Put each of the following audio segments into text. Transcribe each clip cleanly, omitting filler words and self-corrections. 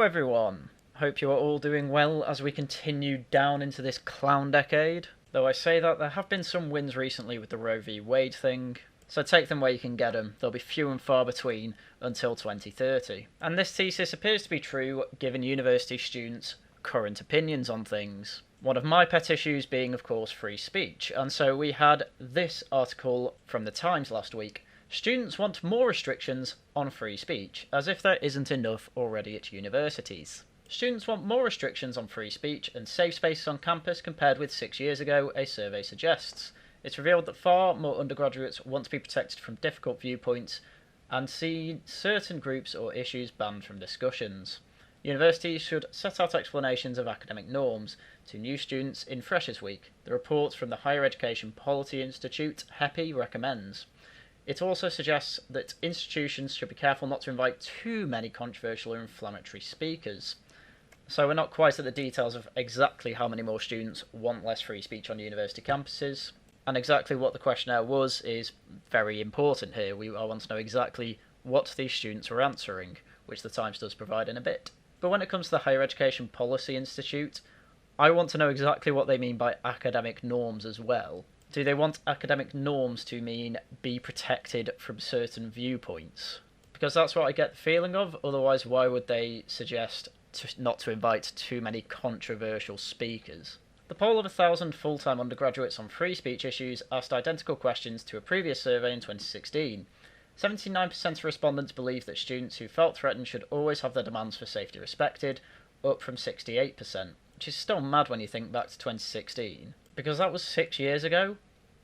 Hello everyone! Hope you are all doing well as we continue down into this clown decade. Though I say that, there have been some wins recently with the Roe v Wade thing, so take them where you can get them. They'll be few and far between until 2030. And this thesis appears to be true given university students' current opinions on things. One of my pet issues being, of course, free speech. And so we had this article from the Times last week. Students want more restrictions on free speech, as if there isn't enough already at universities. Students want more restrictions on free speech and safe spaces on campus compared with 6 years ago, a survey suggests. It's revealed that far more undergraduates want to be protected from difficult viewpoints and see certain groups or issues banned from discussions. Universities should set out explanations of academic norms to new students in Freshers Week, the report from the Higher Education Policy Institute, HEPI, recommends. It also suggests that institutions should be careful not to invite too many controversial or inflammatory speakers. So we're not quite at the details of exactly how many more students want less free speech on university campuses, and exactly what the questionnaire was is very important here. I want to know exactly what these students were answering, which the Times does provide in a bit. But when it comes to the Higher Education Policy Institute, I want to know exactly what they mean by academic norms as well. Do they want academic norms to mean be protected from certain viewpoints? Because that's what I get the feeling of, otherwise why would they suggest not to invite too many controversial speakers? The poll of 1,000 full-time undergraduates on free speech issues asked identical questions to a previous survey in 2016. 79% of respondents believe that students who felt threatened should always have their demands for safety respected, up from 68%, which is still mad when you think back to 2016. Because that was 6 years ago.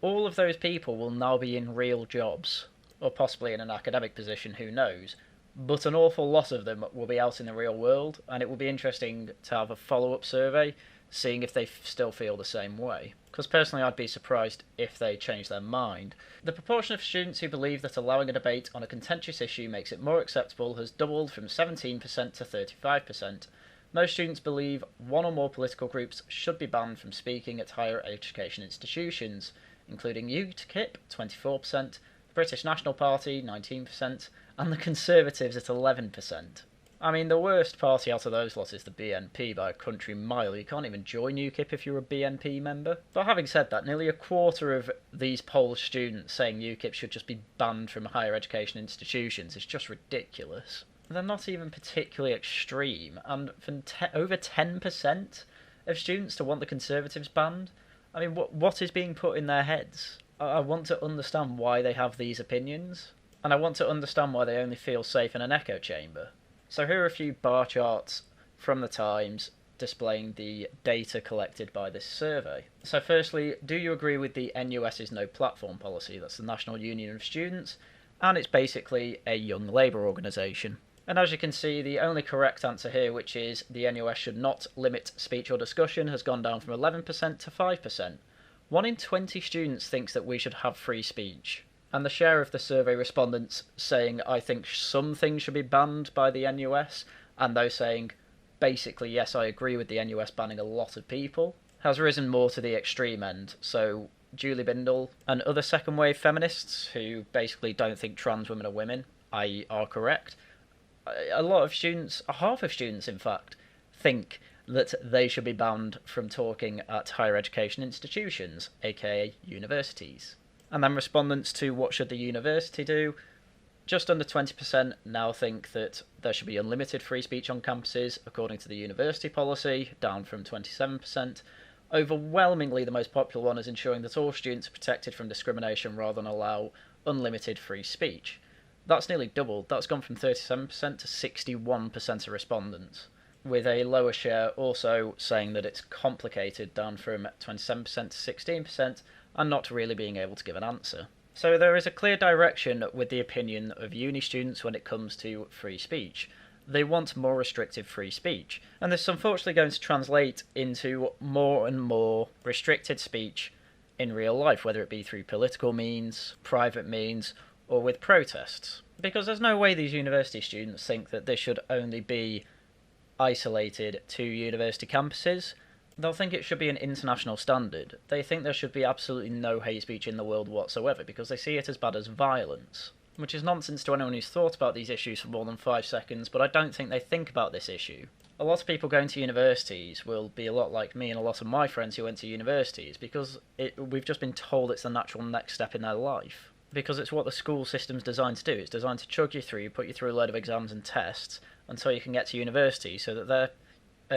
All of those people will now be in real jobs, or possibly in an academic position, who knows. But an awful lot of them will be out in the real world, and it will be interesting to have a follow-up survey, seeing if they still feel the same way. Because personally I'd be surprised if they change their mind. The proportion of students who believe that allowing a debate on a contentious issue makes it more acceptable has doubled from 17% to 35%. Most students believe one or more political groups should be banned from speaking at higher education institutions, including UKIP, 24%, the British National Party, 19%, and the Conservatives at 11%. I mean, the worst party out of those lot is the BNP by a country mile. You can't even join UKIP if you're a BNP member. But having said that, nearly a quarter of these Polish students saying UKIP should just be banned from higher education institutions is just ridiculous. They're not even particularly extreme, and from over 10% of students to want the Conservatives banned? I mean, what is being put in their heads? I want to understand why they have these opinions, and I want to understand why they only feel safe in an echo chamber. So here are a few bar charts from the Times displaying the data collected by this survey. So firstly, do you agree with the NUS's no platform policy? That's the National Union of Students, and it's basically a young labour organisation. And as you can see, the only correct answer here, which is the NUS should not limit speech or discussion, has gone down from 11% to 5%. 1 in 20 students thinks that we should have free speech. And the share of the survey respondents saying, I think some things should be banned by the NUS, and those saying, basically, yes, I agree with the NUS banning a lot of people, has risen more to the extreme end. So Julie Bindel and other second-wave feminists who basically don't think trans women are women, are correct. A lot of students, half of students in fact, think that they should be banned from talking at higher education institutions, aka universities. And then respondents to what should the university do, just under 20% now think that there should be unlimited free speech on campuses, according to the university policy, down from 27%. Overwhelmingly, the most popular one is ensuring that all students are protected from discrimination rather than allow unlimited free speech. That's nearly doubled. That's gone from 37% to 61% of respondents, with a lower share also saying that it's complicated, down from 27% to 16%, and not really being able to give an answer. So there is a clear direction with the opinion of uni students when it comes to free speech. They want more restrictive free speech, and this is unfortunately going to translate into more and more restricted speech in real life, whether it be through political means, private means, or with protests. Because there's no way these university students think that this should only be isolated to university campuses. They'll think it should be an international standard. They think there should be absolutely no hate speech in the world whatsoever, because they see it as bad as violence. which is nonsense to anyone who's thought about these issues for more than 5 seconds, but I don't think they think about this issue. A lot of people going to universities will be a lot like me and a lot of my friends who went to universities, because we've just been told it's the natural next step in their life. Because it's what the school system's designed to do. It's designed to chug you through, put you through a load of exams and tests until you can get to university so that their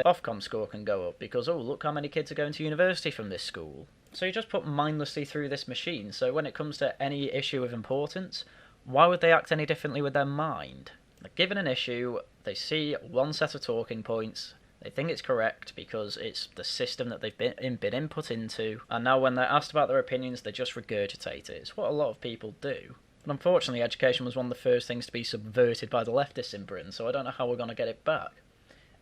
Ofcom score can go up, because, oh, look how many kids are going to university from this school. So you just put mindlessly through this machine, so when it comes to any issue of importance, why would they act any differently with their mind? Like, given an issue, they see one set of talking points, they think it's correct because it's the system that they've been input into, and now when they're asked about their opinions, they just regurgitate it. It's what a lot of people do. But unfortunately, education was one of the first things to be subverted by the leftists in Britain, so I don't know how we're going to get it back.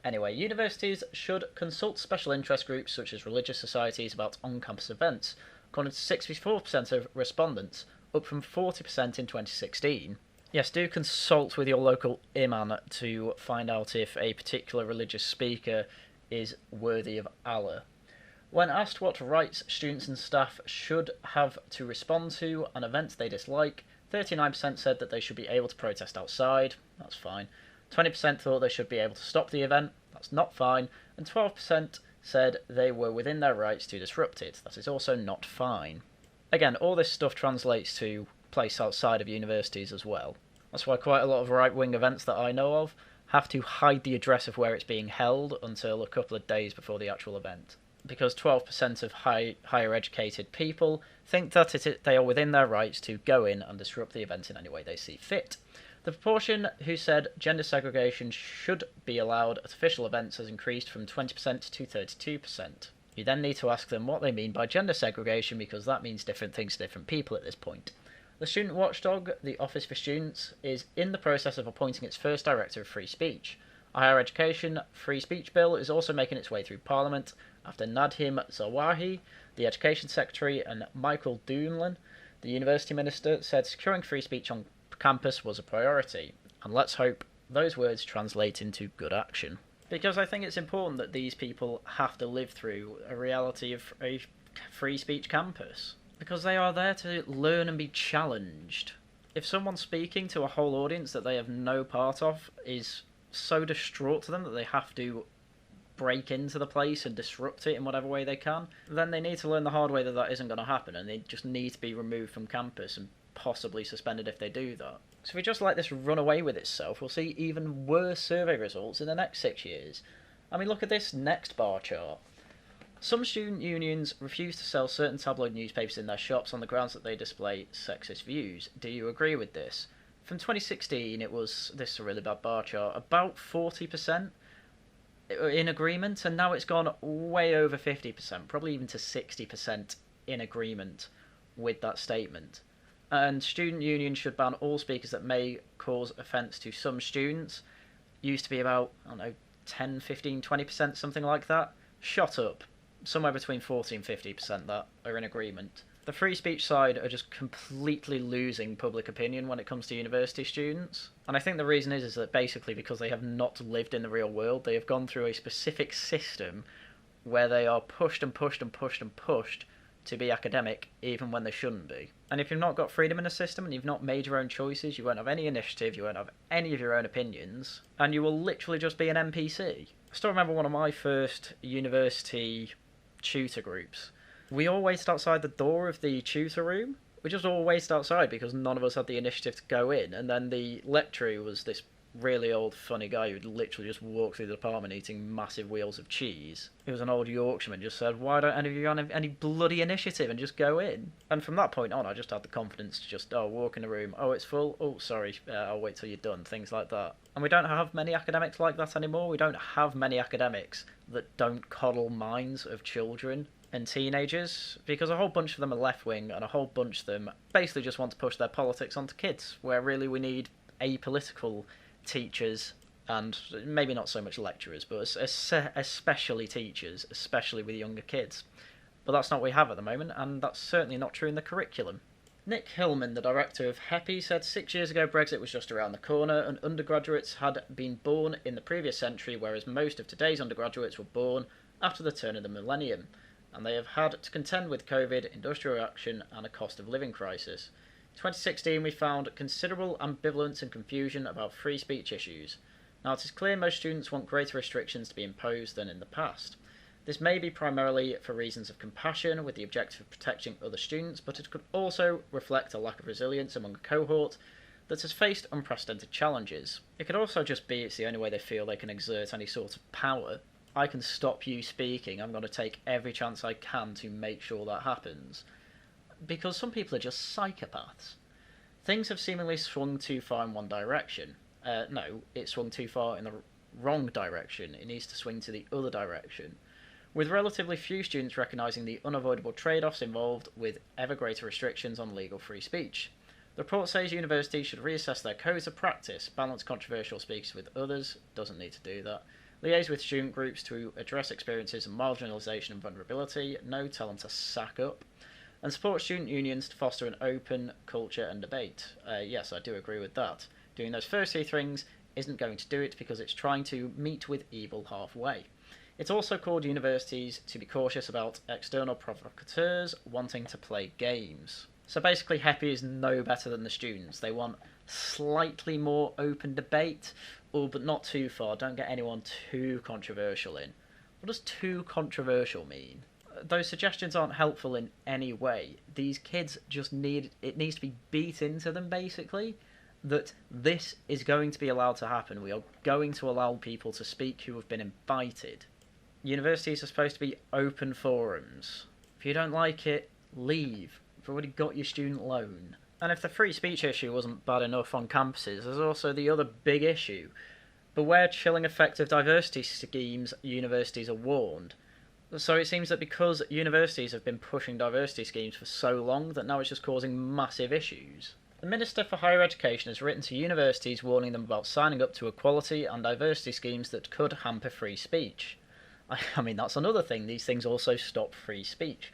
Anyway, universities should consult special interest groups such as religious societies about on-campus events, according to 64% of respondents, up from 40% in 2016. Yes, do consult with your local imam to find out if a particular religious speaker is worthy of Allah. When asked what rights students and staff should have to respond to an event they dislike, 39% said that they should be able to protest outside. That's fine. 20% thought they should be able to stop the event. That's not fine. And 12% said they were within their rights to disrupt it. That is also not fine. Again, all this stuff translates to place outside of universities as well. That's why quite a lot of right-wing events that I know of have to hide the address of where it's being held until a couple of days before the actual event. Because 12% of higher educated people think that they are within their rights to go in and disrupt the event in any way they see fit. The proportion who said gender segregation should be allowed at official events has increased from 20% to 32%. You then need to ask them what they mean by gender segregation, because that means different things to different people at this point. The student watchdog, the Office for Students, is in the process of appointing its first director of free speech. A higher education free speech bill is also making its way through Parliament after Nadhim Zawahi, the Education Secretary, and Michael Doonlan, the University Minister, said securing free speech on campus was a priority. And let's hope those words translate into good action. Because I think it's important that these people have to live through a reality of a free speech campus. Because they are there to learn and be challenged. If someone speaking to a whole audience that they have no part of is so distraught to them that they have to break into the place and disrupt it in whatever way they can, then they need to learn the hard way that that isn't going to happen, and they just need to be removed from campus and possibly suspended if they do that. So if we just let this run away with itself, we'll see even worse survey results in the next 6 years. I mean, look at this next bar chart. Some student unions refuse to sell certain tabloid newspapers in their shops on the grounds that they display sexist views. Do you agree with this? From 2016, it was, this is a really bad bar chart, about 40% in agreement, and now it's gone way over 50%, probably even to 60% in agreement with that statement. And student unions should ban all speakers that may cause offence to some students. Used to be about, I don't know, 10, 15, 20%, something like that. Shot up. Somewhere between 40 and 50% that are in agreement. The free speech side are just completely losing public opinion when it comes to university students. And I think the reason is that basically because they have not lived in the real world, they have gone through a specific system where they are pushed and pushed and pushed and pushed to be academic even when they shouldn't be. And if you've not got freedom in a system and you've not made your own choices, you won't have any initiative, you won't have any of your own opinions, and you will literally just be an NPC. I still remember one of my first university tutor groups. We all waited outside the door of the tutor room. We just all waited outside because none of us had the initiative to go in, and then the lecturer was this really old funny guy who'd literally just walk through the department eating massive wheels of cheese. He was an old Yorkshireman, just said, why don't any of you have any bloody initiative and just go in? And from that point on, I just had the confidence to just, walk in the room, it's full, sorry, I'll wait till you're done, things like that. And we don't have many academics like that anymore. We don't have many academics that don't coddle minds of children and teenagers, because a whole bunch of them are left-wing, and a whole bunch of them basically just want to push their politics onto kids, where really we need apolitical teachers, and maybe not so much lecturers, but especially teachers, especially with younger kids. But that's not what we have at the moment, and that's certainly not true in the curriculum. Nick Hillman, the director of HEPI, said 6 years ago Brexit was just around the corner, and undergraduates had been born in the previous century, whereas most of today's undergraduates were born after the turn of the millennium, and they have had to contend with COVID, industrial action, and a cost of living crisis. 2016 we found considerable ambivalence and confusion about free speech issues. Now it is clear most students want greater restrictions to be imposed than in the past. This may be primarily for reasons of compassion with the objective of protecting other students, but it could also reflect a lack of resilience among a cohort that has faced unprecedented challenges. It could also just be it's the only way they feel they can exert any sort of power. I can stop you speaking, I'm going to take every chance I can to make sure that happens. Because some people are just psychopaths. Things have seemingly swung too far in one direction. No, it swung too far in the wrong direction. It needs to swing to the other direction. With relatively few students recognising the unavoidable trade-offs involved with ever greater restrictions on legal free speech. The report says universities should reassess their codes of practice, balance controversial speakers with others, doesn't need to do that, liaise with student groups to address experiences of marginalisation and vulnerability, no, tell them to sack up, and support student unions to foster an open culture and debate. Yes, I do agree with that. Doing those first two things isn't going to do it because it's trying to meet with evil halfway. It's also called universities to be cautious about external provocateurs wanting to play games. So basically HEPI is no better than the students. They want slightly more open debate, but not too far. Don't get anyone too controversial in. What does too controversial mean? Those suggestions aren't helpful in any way. These kids just it needs to be beat into them, basically, that this is going to be allowed to happen. We are going to allow people to speak who have been invited. Universities are supposed to be open forums. If you don't like it, leave. You've already got your student loan. And if the free speech issue wasn't bad enough on campuses, there's also the other big issue. Beware chilling effect of diversity schemes, universities are warned. So it seems that because universities have been pushing diversity schemes for so long, that now it's just causing massive issues. The Minister for Higher Education has written to universities warning them about signing up to equality and diversity schemes that could hamper free speech. I mean, that's another thing, these things also stop free speech.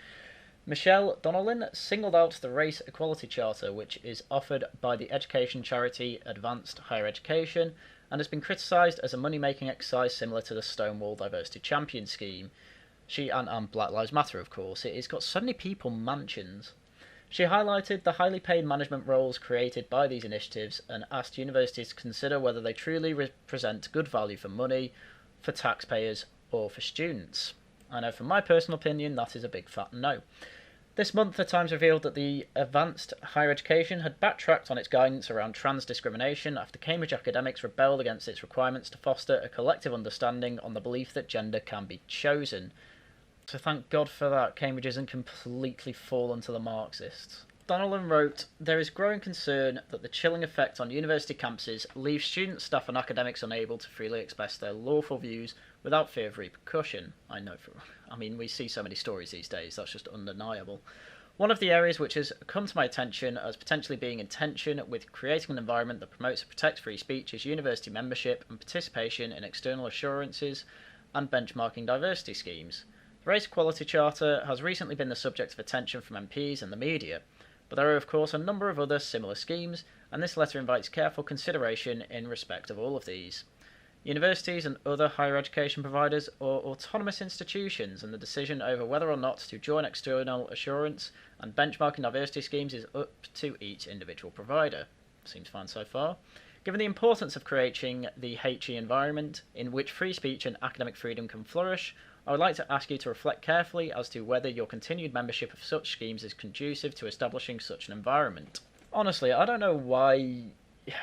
Michelle Donnellan singled out the Race Equality Charter, which is offered by the education charity Advanced Higher Education, and has been criticised as a money-making exercise similar to the Stonewall Diversity Champion scheme. She and Black Lives Matter, of course. It's got so many people mansions. She highlighted the highly paid management roles created by these initiatives and asked universities to consider whether they truly represent good value for money, for taxpayers, or for students. I know from my personal opinion that is a big fat no. This month the Times revealed that the Advanced Higher Education had backtracked on its guidance around trans discrimination after Cambridge academics rebelled against its requirements to foster a collective understanding on the belief that gender can be chosen. So thank God for that, Cambridge isn't completely fallen to the Marxists. Donnellan wrote, "There is growing concern that the chilling effect on university campuses leaves students, staff and academics unable to freely express their lawful views without fear of repercussion." We see so many stories these days, that's just undeniable. One of the areas which has come to my attention as potentially being in tension with creating an environment that promotes and protects free speech is university membership and participation in external assurances and benchmarking diversity schemes. The Race Equality Charter has recently been the subject of attention from MPs and the media, but there are of course a number of other similar schemes, and this letter invites careful consideration in respect of all of these. Universities and other higher education providers are autonomous institutions, and the decision over whether or not to join external assurance and benchmarking diversity schemes is up to each individual provider. Seems fine so far. Given the importance of creating the HE environment in which free speech and academic freedom can flourish, I would like to ask you to reflect carefully as to whether your continued membership of such schemes is conducive to establishing such an environment. Honestly, I don't know why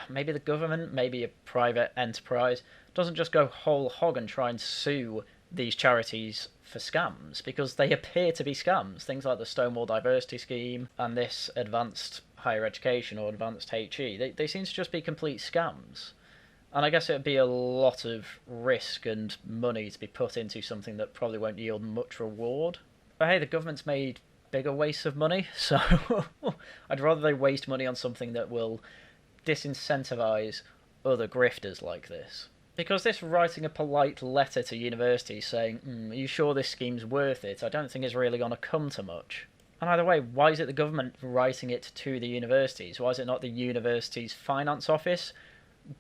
maybe the government, maybe a private enterprise, doesn't just go whole hog and try and sue these charities for scams, because they appear to be scams. Things like the Stonewall Diversity Scheme and this Advanced Higher Education or Advanced HE, they seem to just be complete scams. And I guess it would be a lot of risk and money to be put into something that probably won't yield much reward. But hey, the government's made bigger wastes of money, so I'd rather they waste money on something that will disincentivize other grifters like this. Because this writing a polite letter to universities saying, are you sure this scheme's worth it, I don't think is really going to come to much. And either way, why is it the government writing it to the universities? Why is it not the university's finance office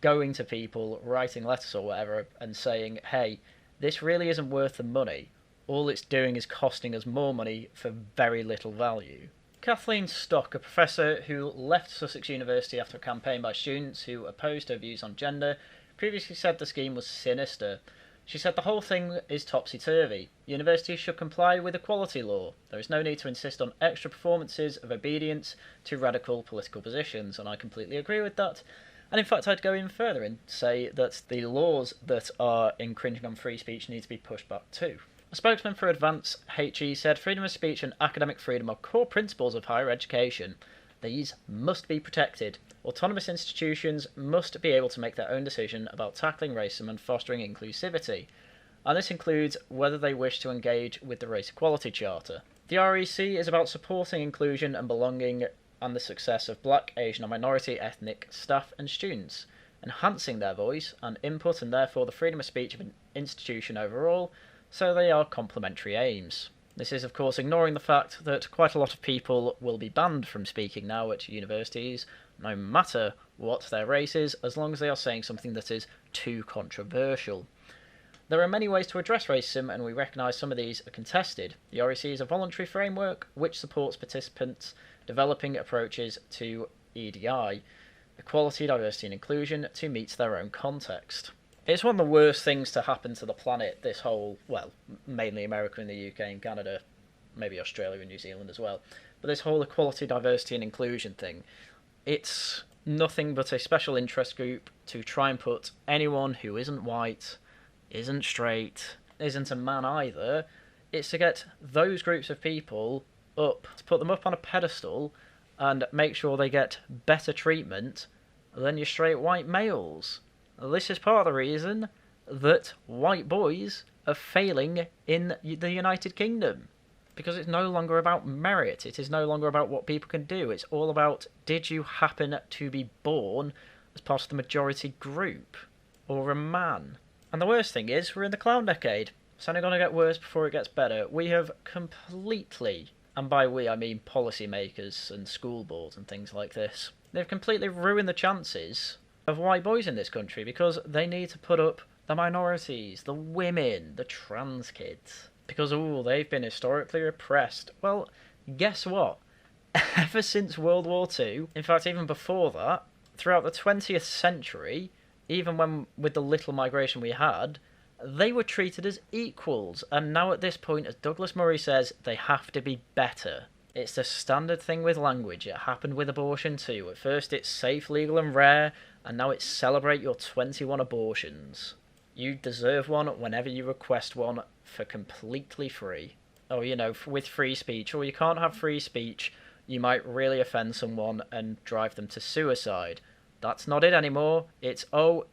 going to people, writing letters or whatever, and saying, hey, this really isn't worth the money. All it's doing is costing us more money for very little value. Kathleen Stock, a professor who left Sussex University after a campaign by students who opposed her views on gender, previously said the scheme was sinister. She said the whole thing is topsy-turvy. Universities should comply with equality law. There is no need to insist on extra performances of obedience to radical political positions, and I completely agree with that. And in fact, I'd go even further and say that the laws that are infringing on free speech need to be pushed back too. A spokesman for Advance HE said freedom of speech and academic freedom are core principles of higher education. These must be protected. Autonomous institutions must be able to make their own decision about tackling racism and fostering inclusivity, and this includes whether they wish to engage with the Race Equality Charter. The REC is about supporting inclusion and belonging and the success of black, Asian and minority ethnic staff and students, enhancing their voice and input and therefore the freedom of speech of an institution overall, so they are complementary aims. This is of course ignoring the fact that quite a lot of people will be banned from speaking now at universities, no matter what their race is, as long as they are saying something that is too controversial. There are many ways to address racism, and we recognise some of these are contested. The REC is a voluntary framework which supports participants developing approaches to EDI, equality, diversity and inclusion, to meet their own context. It's one of the worst things to happen to the planet, this whole, well, mainly America and the UK and Canada, maybe Australia and New Zealand as well, but this whole equality, diversity and inclusion thing, it's nothing but a special interest group to try and put anyone who isn't white, isn't straight, isn't a man either. It's to get those groups of people up, to put them up on a pedestal and make sure they get better treatment than your straight white males. This is part of the reason that white boys are failing in the United Kingdom. Because it's no longer about merit, it is no longer about what people can do, it's all about, did you happen to be born as part of the majority group, or a man? And the worst thing is, we're in the clown decade. It's only going to get worse before it gets better. We have completely, and by we I mean policymakers and school boards and things like this, they've completely ruined the chances of white boys in this country because they need to put up the minorities, the women, the trans kids. Because, they've been historically repressed. Well, guess what? Ever since World War II, in fact even before that, throughout the 20th century, even when with the little migration we had, they were treated as equals. And now at this point, as Douglas Murray says, they have to be better. It's the standard thing with language. It happened with abortion too. At first it's safe, legal and rare, and now it's celebrate your 21 abortions. You deserve one whenever you request one for completely free. Oh, with free speech. Or you can't have free speech, you might really offend someone and drive them to suicide. That's not it anymore. It's,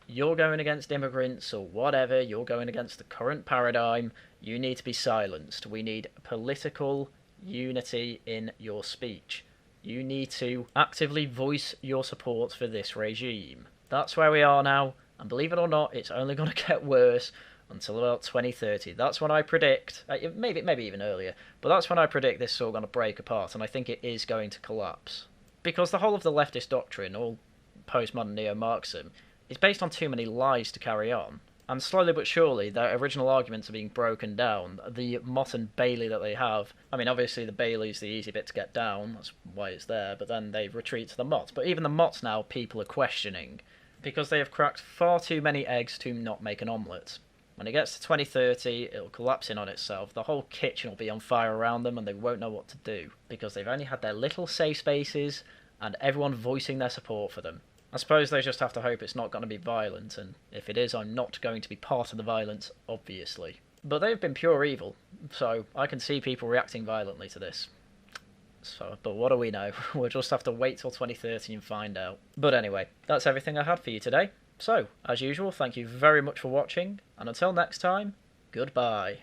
you're going against immigrants or whatever, you're going against the current paradigm, you need to be silenced. We need political unity in your speech. You need to actively voice your support for this regime. That's where we are now, and believe it or not, it's only going to get worse until about 2030. That's when I predict, maybe even earlier, but that's when I predict this is all going to break apart, and I think it is going to collapse. Because the whole of the leftist doctrine, all postmodern neo-Marxism, is based on too many lies to carry on. And slowly but surely, their original arguments are being broken down. The Mott and Bailey that they have, obviously the Bailey's the easy bit to get down, that's why it's there, but then they retreat to the Mott. But even the Mott now, people are questioning, because they have cracked far too many eggs to not make an omelette. When it gets to 2030, it'll collapse in on itself, the whole kitchen will be on fire around them, and they won't know what to do, because they've only had their little safe spaces, and everyone voicing their support for them. I suppose they just have to hope it's not going to be violent, and if it is, I'm not going to be part of the violence, obviously. But they've been pure evil, so I can see people reacting violently to this. But what do we know? We'll just have to wait till 2030 and find out. But anyway, that's everything I had for you today. So, as usual, thank you very much for watching, and until next time, goodbye.